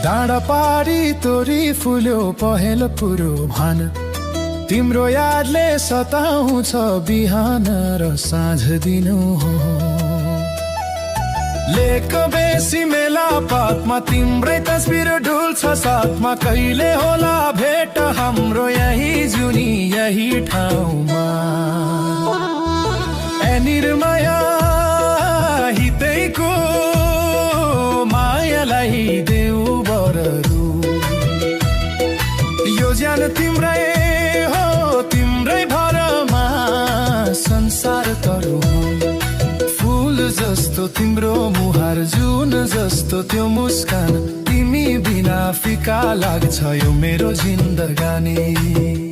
डाँडा पारी तोरी फुल्यो पहेँलो पुरो भान तिम्रो यादले सताउँछ बिहान र साँझ दिनु हो लेखको बेसी मेला पातमा तिम्रै तस्बिर डुल्छ साथमा कहिले होला भेट हाम्रो यही जुनी यही ठाउँमा निर्माया हितैको मायालाई देऊ बररू यो ज्यान तिम्रै हो तिम्रै भरमा संसार तरू फूल जस्तो तिम्रो मुहार जुन जस्तो त्यो मुस्कान तिमी बिना फिका लाग्छ यो मेरो जिन्दगानी